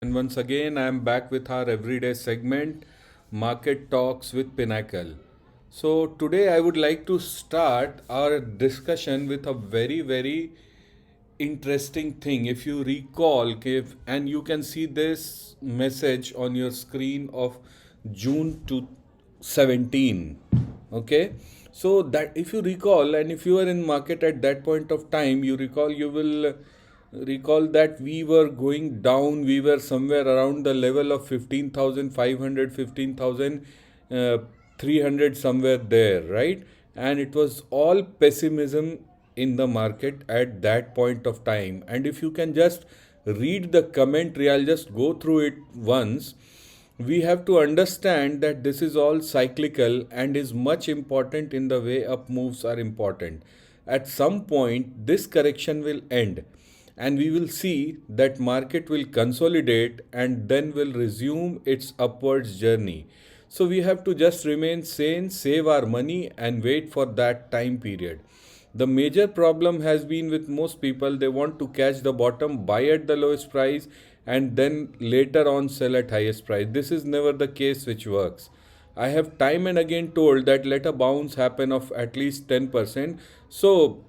And once again, I am back with our everyday segment, Market Talks with Pinnacle. So, today I would like to start our discussion with a very interesting thing. If you recall, and you can see this message on your screen of June 2017. Okay, so that if you recall, and if you were in market at that point of time, you will recall that we were going down. We were somewhere around the level of 15,500, 15,300, somewhere there, right? And it was all pessimism in the market at that point of time. And if you can just read the commentary, I'll just go through it once. We have to understand that this is all cyclical and is much important in the way up moves are important. At some point, this correction will end and we will see that market will consolidate and then will resume its upwards journey. So we have to just remain sane, save our money and wait for that time period. The major problem has been with most people, they want to catch the bottom, buy at the lowest price and then later on sell at highest price. This is never the case which works. I have time and again told that let a bounce happen of at least 10%. So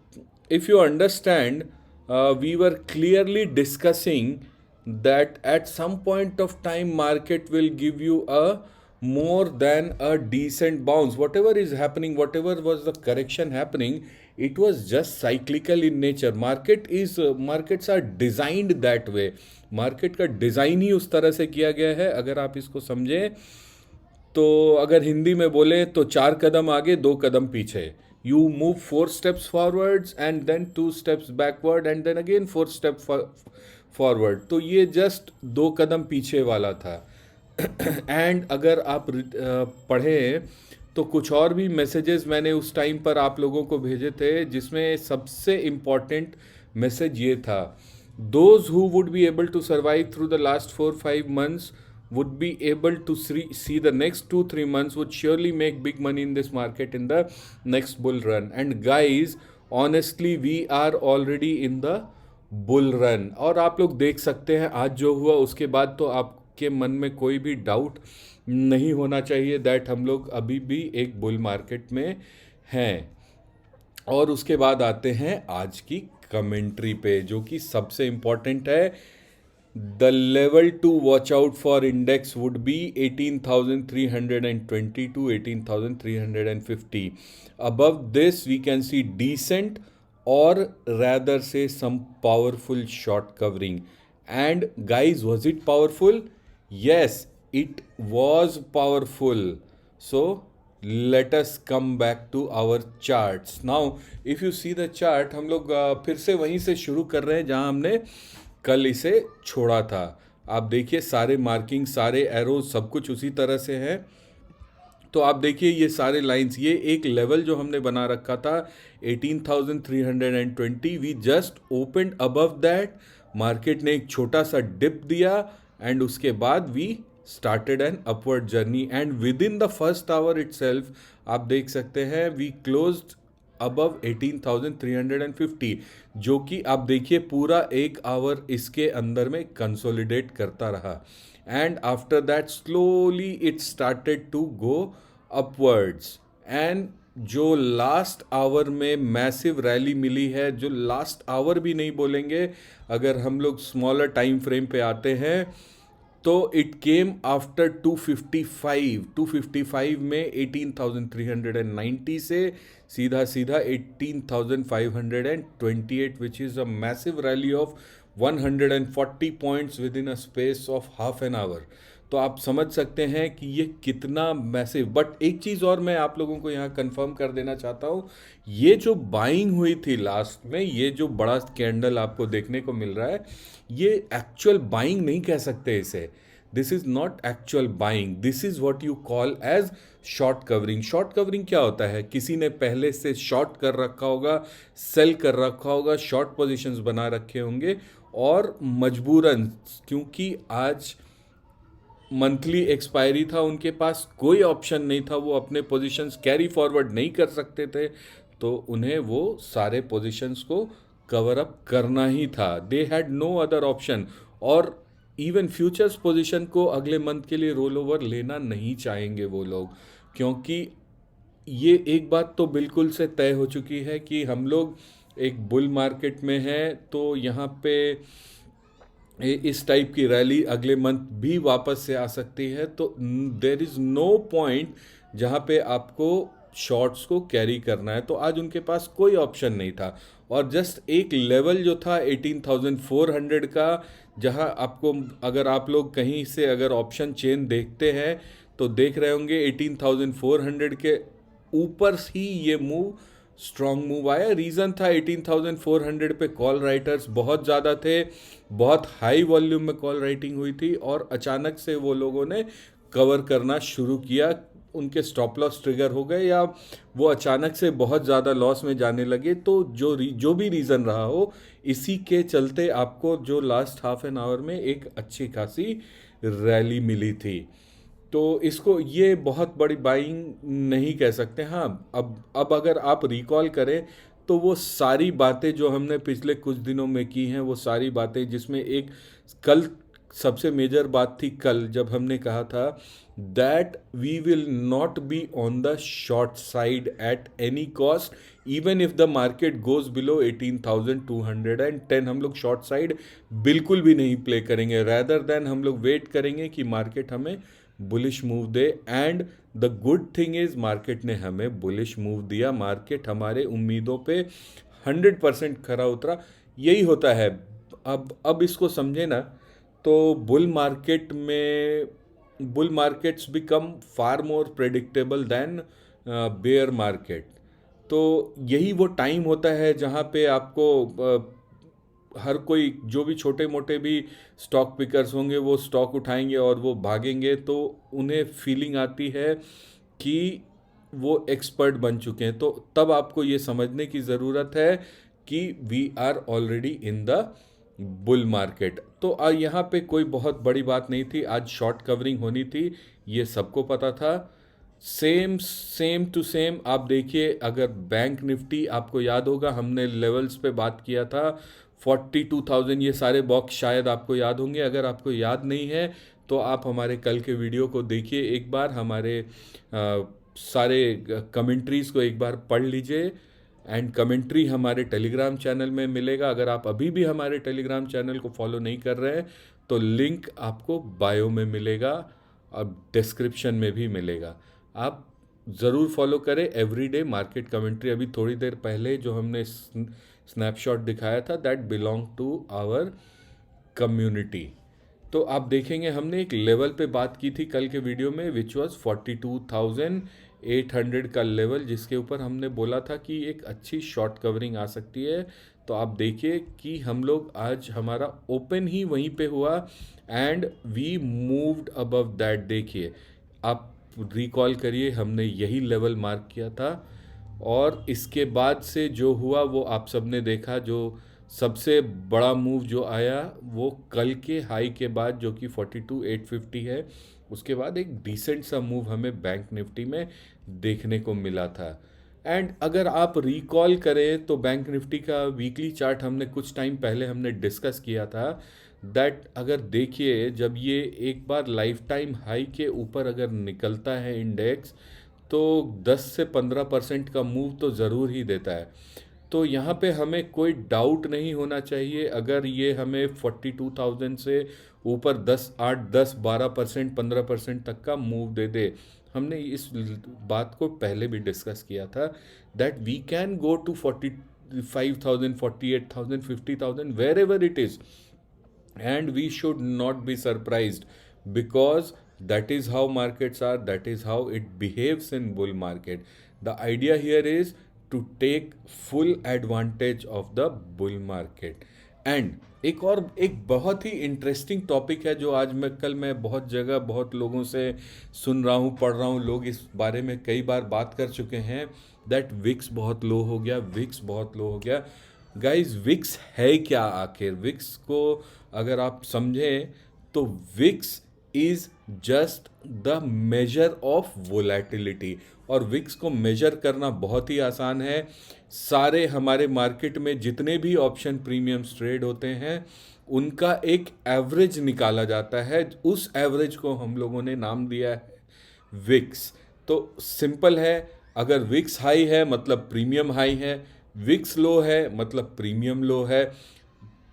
if you understand, we were clearly discussing that at some point of time market will give you a more than a decent bounce. Whatever is happening, whatever was the correction happening, it was just cyclical in nature. Markets are designed that way. Market का design ही उस तरह से किया गया है. अगर आप इसको समझें तो अगर हिंदी में बोले तो 4 कदम आगे 2 कदम पीछे. You move 4 steps forwards and then 2 steps backward and then again 4 steps forward. तो ये जस्ट 2 कदम पीछे वाला था. एंड अगर आप पढ़ें तो कुछ और भी मैसेजेस मैंने उस टाइम पर आप लोगों को भेजे थे, जिसमें सबसे इम्पॉर्टेंट मैसेज ये था: those who would be able to survive through the last 4-5 months would be able to see the next 2-3 months would surely make big money in this market in the next bull run. And guys, honestly we are already in the bull run. और आप लोग देख सकते हैं आज जो हुआ उसके बाद तो आपके मन में कोई भी डाउट नहीं होना चाहिए दैट हम लोग अभी भी एक बुल मार्केट में हैं. और उसके बाद आते हैं आज की कमेंट्री पे, जो कि सबसे इम्पोर्टेंट है. The level to watch out for index would be 18,320 to 18,350. Above this, we can see decent or rather say some powerful short covering. And guys, was it powerful? Yes, it was powerful. So let us come back to our charts. Now, if you see the chart, हम लोग फिर से वहीं से शुरू कर रहे हैं जहां हमने कल इसे छोड़ा था. आप देखिए सारे मार्किंग, सारे एरो, सब कुछ उसी तरह से है. तो आप देखिए ये सारे लाइंस, ये एक लेवल जो हमने बना रखा था 18,320. We just opened above that. Market ने एक छोटा सा डिप दिया एंड उसके बाद we started an upward journey. And within the first hour itself आप देख सकते हैं वी क्लोज्ड अबव 18,350, जो कि आप देखिए पूरा एक आवर इसके अंदर में कंसोलिडेट करता रहा. And after that slowly it started to go upwards. And जो लास्ट आवर में मैसिव रैली मिली है, जो लास्ट आवर भी नहीं बोलेंगे, अगर हम लोग स्मॉलर टाइम फ्रेम पे आते हैं तो इट केम आफ्टर 255 में 18,390 से सीधा सीधा 18,528, which is a massive rally of 140 points with in a space of half an hour. तो आप समझ सकते हैं कि ये कितना मैसिव. बट एक चीज़ और मैं आप लोगों को यहाँ कंफर्म कर देना चाहता हूँ, ये जो बाइंग हुई थी लास्ट में, ये जो बड़ा कैंडल आपको देखने को मिल रहा है, ये एक्चुअल बाइंग नहीं कह सकते इसे. This is not actual buying, this is what you call as short covering. Short covering क्या होता है? किसी ने पहले से शॉर्ट कर रखा होगा, सेल कर रखा होगा, शॉर्ट पोजीशंस बना रखे होंगे और मजबूरन, क्योंकि आज मंथली एक्सपायरी था, उनके पास कोई ऑप्शन नहीं था, वो अपने पोजीशंस कैरी फॉरवर्ड नहीं कर सकते थे, तो उन्हें वो सारे पोजीशंस को कवर अप करना ही था. They had no other option. और इवन फ्यूचर्स पोजीशन को अगले मंथ के लिए रोल ओवर लेना नहीं चाहेंगे वो लोग, क्योंकि ये एक बात तो बिल्कुल से तय हो चुकी है कि हम लोग एक बुल मार्केट में हैं, तो यहाँ पे इस टाइप की रैली अगले मंथ भी वापस से आ सकती है। तो देर इज़ नो पॉइंट जहाँ पे आपको शॉर्ट्स को कैरी करना है। तो आज उनके पास कोई ऑप्शन नहीं था, और जस्ट एक लेवल जो था 18,400 का, जहाँ आपको, अगर आप लोग कहीं से अगर ऑप्शन चेन देखते हैं तो देख रहे होंगे 18,400 के ऊपर ही ये मूव, स्ट्रॉन्ग मूव आया। रीज़न था 18,400 पे कॉल राइटर्स बहुत ज़्यादा थे, बहुत हाई वॉल्यूम में कॉल राइटिंग हुई थी, और अचानक से वो लोगों ने कवर करना शुरू किया, उनके स्टॉप लॉस ट्रिगर हो गए, या वो अचानक से बहुत ज़्यादा लॉस में जाने लगे। तो जो भी रीज़न रहा हो, इसी के चलते आपको जो लास्ट हाफ एन आवर में एक अच्छी खासी रैली मिली थी। तो इसको ये बहुत बड़ी बाइंग नहीं कह सकते। हाँ, अब अगर आप रिकॉल करें तो वो सारी बातें जो हमने पिछले कुछ दिनों में की हैं, वो सारी बातें, जिसमें एक कल सबसे मेजर बात थी, कल जब हमने कहा था that we will not be on the short side at any cost, even if the market goes below 18,210, हम लोग शॉर्ट साइड बिल्कुल भी नहीं प्ले करेंगे। रैदर देन हम लोग वेट करेंगे कि मार्केट हमें bullish move they. And the good thing is market ने हमें बुलिश मूव दिया, मार्केट हमारे उम्मीदों पे 100% खरा उतरा। यही होता है। अब इसको समझे ना, तो बुल मार्केट्स बिकम फार मोर प्रेडिक्टेबल देन बेयर मार्केट। तो यही वो टाइम होता है जहाँ पे आपको हर कोई, जो भी छोटे मोटे भी स्टॉक पिकर्स होंगे, वो स्टॉक उठाएंगे और वो भागेंगे, तो उन्हें फीलिंग आती है कि वो एक्सपर्ट बन चुके हैं। तो तब आपको ये समझने की ज़रूरत है कि we are already in the bull market. तो यहाँ पे कोई बहुत बड़ी बात नहीं थी, आज शॉर्ट कवरिंग होनी थी, ये सबको पता था। सेम टू सेम आप देखिए, अगर बैंक निफ्टी, आपको याद होगा हमने लेवल्स पे बात किया था 42,000, ये सारे बॉक्स शायद आपको याद होंगे। अगर आपको याद नहीं है तो आप हमारे कल के वीडियो को देखिए एक बार, हमारे सारे कमेंट्रीज़ को एक बार पढ़ लीजिए। एंड कमेंट्री हमारे टेलीग्राम चैनल में मिलेगा। अगर आप अभी भी हमारे टेलीग्राम चैनल को फॉलो नहीं कर रहे हैं तो लिंक आपको बायो में मिलेगा, अब डिस्क्रिप्शन में भी मिलेगा, आप ज़रूर फॉलो करें। एवरीडे मार्केट कमेंट्री, अभी थोड़ी देर पहले जो हमने स्नैपशॉट दिखाया था, that belong to our community. तो आप देखेंगे हमने एक लेवल पे बात की थी कल के वीडियो में, विच वॉज 42,800 का लेवल, जिसके ऊपर हमने बोला था कि एक अच्छी शॉर्ट कवरिंग आ सकती है। तो आप देखिए कि हम लोग आज, हमारा ओपन ही वहीं पे हुआ and we moved above that. देखिए, आप रिकॉल करिए, हमने यही लेवल मार्क किया था, और इसके बाद से जो हुआ वो आप सबने देखा। जो सबसे बड़ा मूव जो आया वो कल के हाई के बाद, जो कि 42,850 है, उसके बाद एक डिसेंट सा मूव हमें बैंक निफ्टी में देखने को मिला था। एंड अगर आप रिकॉल करें तो बैंक निफ्टी का वीकली चार्ट हमने कुछ टाइम पहले हमने डिस्कस किया था, दैट अगर देखिए, जब ये एक बार लाइफ टाइम हाई के ऊपर अगर निकलता है इंडेक्स, तो 10 से 15% का मूव तो ज़रूर ही देता है। तो यहाँ पे हमें कोई डाउट नहीं होना चाहिए, अगर ये हमें 42,000 से ऊपर 12%, 15% तक का मूव दे दे। हमने इस बात को पहले भी डिस्कस किया था, that we can go to 45,000, 48,000, 50,000, wherever it is, and we should not be surprised, because that is how markets are, that is how it behaves in bull market. The idea here is to take full advantage of the bull market. And एक बहुत ही interesting topic है जो आज मैं बहुत जगह बहुत लोगों से सुन रहा हूँ, पढ़ रहा हूँ, लोग इस बारे में कई बार बात कर चुके हैं, दैट विक्स बहुत लो हो गया, विक्स बहुत लो हो गया। गाइस, विक्स है क्या आखिर? विक्स को अगर आप समझें तो VIX is just the measure of volatility, और विक्स को मेजर करना बहुत ही आसान है। सारे हमारे मार्केट में जितने भी ऑप्शन प्रीमियम्स ट्रेड होते हैं, उनका एक एवरेज निकाला जाता है। उस एवरेज को हम लोगों ने नाम दिया है विक्स। तो सिंपल है, अगर विक्स हाई है मतलब प्रीमियम हाई है, विक्स लो है मतलब प्रीमियम लो है।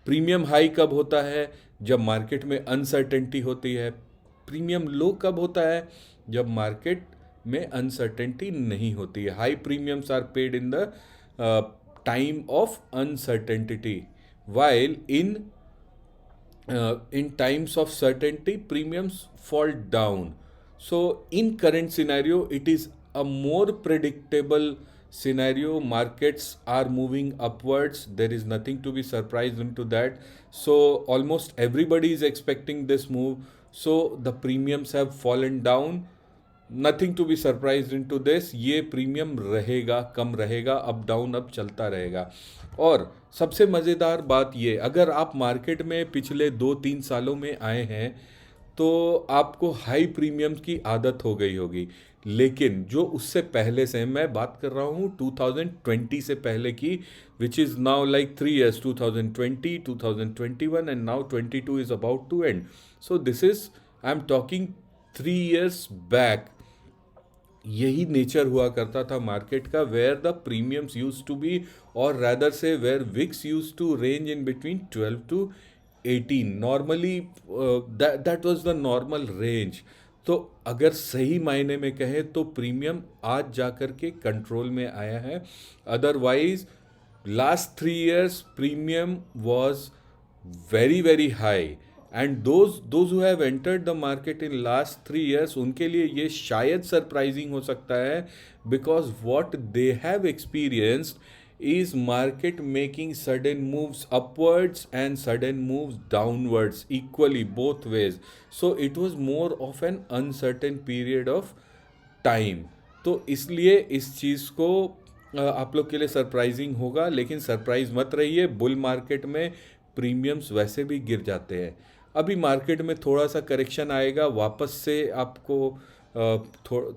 प्रीमियम हाई कब होता है? जब मार्केट में अनसर्टेनिटी होती है। प्रीमियम लो कब होता है? जब मार्केट में अनसर्टेनिटी नहीं होती है। High premiums are paid in the time of uncertainty, while in times of certainty premiums fall down. So in current scenario it is a more predictable scenario. Markets are moving upwards, there is nothing to be surprised into that. So almost everybody is expecting this move, so the premiums have fallen down. Nothing to be surprise into this. ये premium रहेगा, कम रहेगा, up down अब चलता रहेगा। और सबसे मज़ेदार बात ये, अगर आप मार्केट में पिछले 2-3 सालों में आए हैं तो आपको हाई प्रीमियम्स की आदत हो गई होगी। लेकिन जो उससे पहले से, मैं बात कर रहा हूँ 2020 से पहले की, which is now like 3 years, 2020, 2021 and now 22 is about to end. So this is, I am talking 3 years back. यही नेचर हुआ करता था मार्केट का, where the premiums use to be, और रैदर से where VIX use to range in between 12 to 18 normally. That was the normal range. तो अगर सही मायने में कहें तो प्रीमियम आज जाकर के कंट्रोल में आया है। Otherwise last 3 years premium was very very high, and those who have entered the market in last 3 years, उनके लिए ये शायद सरप्राइजिंग हो सकता है, because what they have experienced is market making sudden moves upwards and sudden moves downwards equally both ways. So it was more of an uncertain period of time. तो इसलिए इस चीज़ को आप लोग के लिए सरप्राइजिंग होगा, लेकिन सरप्राइज मत रहिए। बुल मार्केट में प्रीमियम्स वैसे भी गिर जाते हैं। अभी मार्केट में थोड़ा सा करेक्शन आएगा, वापस से आपको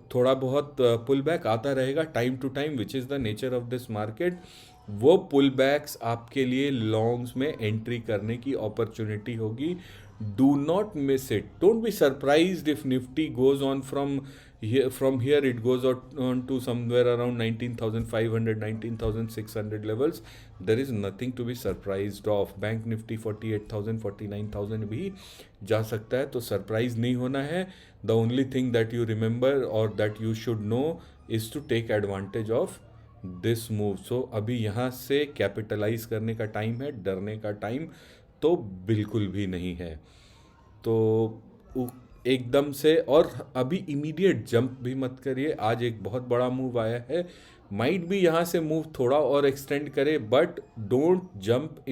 थोड़ा बहुत पुल बैक आता रहेगा time to time, which is the nature of this market. वो पुल बैक्स आपके लिए लॉन्ग्स में एंट्री करने की अपॉर्चुनिटी होगी। Do not miss it. Don't be surprised if Nifty goes on from here it goes on to somewhere around 19,500 19,600 levels. There is nothing to be surprised of. Bank Nifty 48,000 49,000 भी जा सकता है, तो surprise नहीं होना है। The only thing that you remember और that you should know is to take advantage of this move. So अभी यहाँ से कैपिटलाइज करने का टाइम है, डरने का टाइम तो बिल्कुल भी नहीं है। तो एकदम से और अभी इमीडिएट जंप भी मत करिए। आज एक बहुत बड़ा मूव आया है, माइट भी यहाँ से मूव थोड़ा और एक्सटेंड करे, but don't jump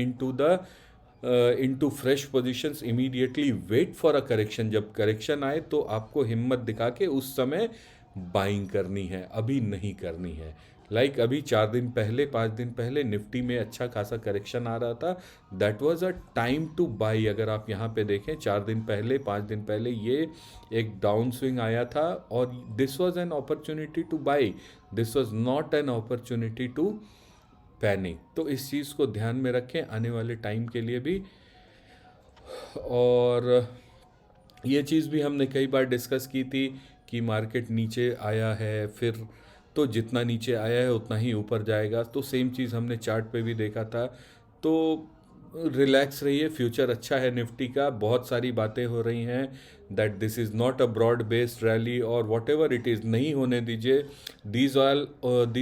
into fresh positions immediately. Wait for a correction. जब करेक्शन आए तो आपको हिम्मत दिखा के उस समय बाइंग करनी है, अभी नहीं करनी है। लाइक अभी 4 दिन पहले 5 दिन पहले निफ्टी में अच्छा खासा करेक्शन आ रहा था, that was a time two by. अगर आप यहाँ पे देखें 4 दिन पहले 5 दिन पहले ये एक डाउन स्विंग आया था और this was an opportunity to buy, this was not an opportunity to panic. तो इस चीज़ को ध्यान में रखें आने वाले टाइम के लिए भी। और ये चीज़ भी हमने कई बार डिस्कस की थी कि मार्केट नीचे आया है, फिर तो जितना नीचे आया है उतना ही ऊपर जाएगा। तो सेम चीज़ हमने चार्ट पे भी देखा था। तो रिलैक्स रहिए, फ्यूचर अच्छा है निफ्टी का। बहुत सारी बातें हो रही हैं that this is not a broad based rally और वॉट एवर इट इज़, नहीं होने दीजिए। These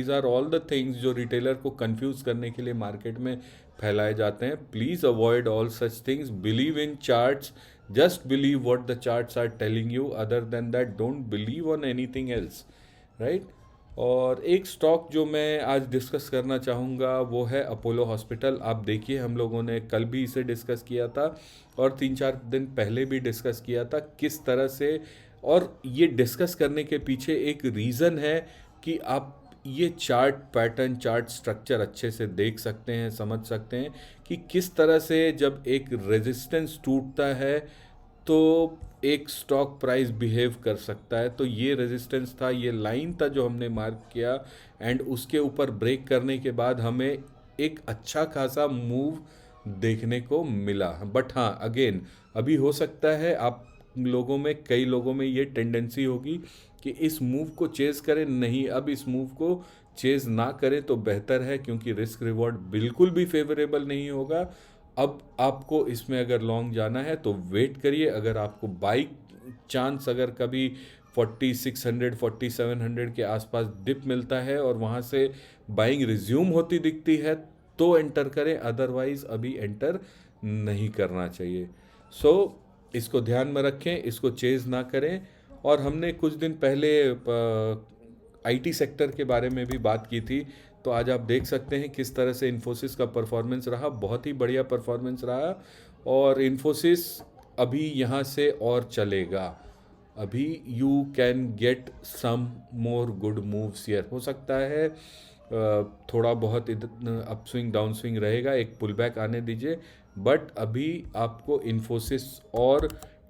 are all the things जो रिटेलर को कंफ्यूज करने के लिए मार्केट में फैलाए जाते हैं। Please avoid all such things. Believe in charts, just believe what the charts are telling you. Other than that, don't believe on anything else, right? और एक स्टॉक जो मैं आज डिस्कस करना चाहूँगा वो है अपोलो हॉस्पिटल। आप देखिए हम लोगों ने कल भी इसे डिस्कस किया था और 3-4 दिन पहले भी डिस्कस किया था किस तरह से। और ये डिस्कस करने के पीछे एक रीज़न है कि आप ये चार्ट पैटर्न, चार्ट स्ट्रक्चर अच्छे से देख सकते हैं, समझ सकते हैं कि किस तरह से जब एक रेजिस्टेंस टूटता है तो एक स्टॉक प्राइस बिहेव कर सकता है। तो ये रेजिस्टेंस था, ये लाइन था जो हमने मार्क किया, एंड उसके ऊपर ब्रेक करने के बाद हमें एक अच्छा खासा मूव देखने को मिला। बट हाँ, अगेन अभी हो सकता है आप लोगों में, कई लोगों में ये टेंडेंसी होगी कि इस मूव को चेज़ करें। नहीं, अब इस मूव को चेज़ ना करें तो बेहतर है, क्योंकि रिस्क रिवॉर्ड बिल्कुल भी फेवरेबल नहीं होगा। अब आपको इसमें अगर लॉन्ग जाना है तो वेट करिए। अगर आपको बाई चांस अगर कभी 4600 4700 के आसपास डिप मिलता है और वहाँ से बाइंग रिज्यूम होती दिखती है तो एंटर करें, अदरवाइज अभी एंटर नहीं करना चाहिए। सो इसको ध्यान में रखें, इसको चेज़ ना करें। और हमने कुछ दिन पहले आईटी सेक्टर के बारे में भी बात की थी, तो आज आप देख सकते हैं किस तरह से इन्फोसिस का परफॉर्मेंस रहा। बहुत ही बढ़िया परफॉर्मेंस रहा। और इन्फोसिस अभी यहाँ से और चलेगा। अभी you can get some more good moves here. हो सकता है थोड़ा बहुत अप स्विंग डाउन स्विंग रहेगा, एक पुल बैक आने दीजिए। बट अभी आपको इन्फोसिस और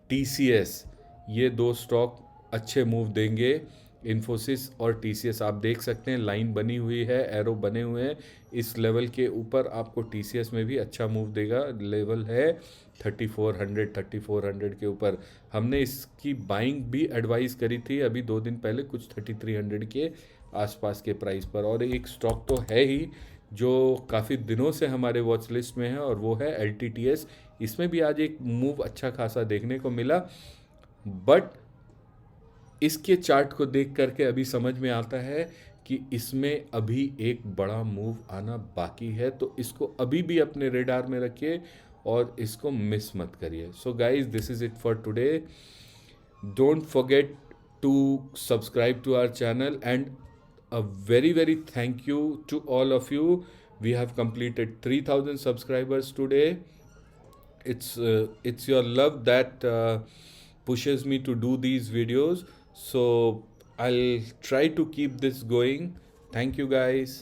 टीसीएस, ये दो स्टॉक अच्छे मूव देंगे। इन्फोसिस और टीसीएस आप देख सकते हैं, लाइन बनी हुई है, एरो बने हुए हैं। इस लेवल के ऊपर आपको टीसीएस में भी अच्छा मूव देगा। लेवल है 3400 के ऊपर। हमने इसकी बाइंग भी एडवाइस करी थी अभी 2 दिन पहले, कुछ 3300 के आसपास के प्राइस पर। और एक स्टॉक तो है ही जो काफ़ी दिनों से हमारे वॉच लिस्ट में है, और वो है एलटीटीएस। इसमें भी आज एक मूव अच्छा खासा देखने को मिला। बट इसके चार्ट को देख करके अभी समझ में आता है कि इसमें अभी एक बड़ा मूव आना बाकी है। तो इसको अभी भी अपने रेडार में रखिए और इसको मिस मत करिए। So guys, this is it for today. Don't forget to subscribe to our channel, and a very very thank you to all of you. We have completed 3000 subscribers today. It's your love that pushes me to do these videos, so I'll try to keep this going. Thank you guys.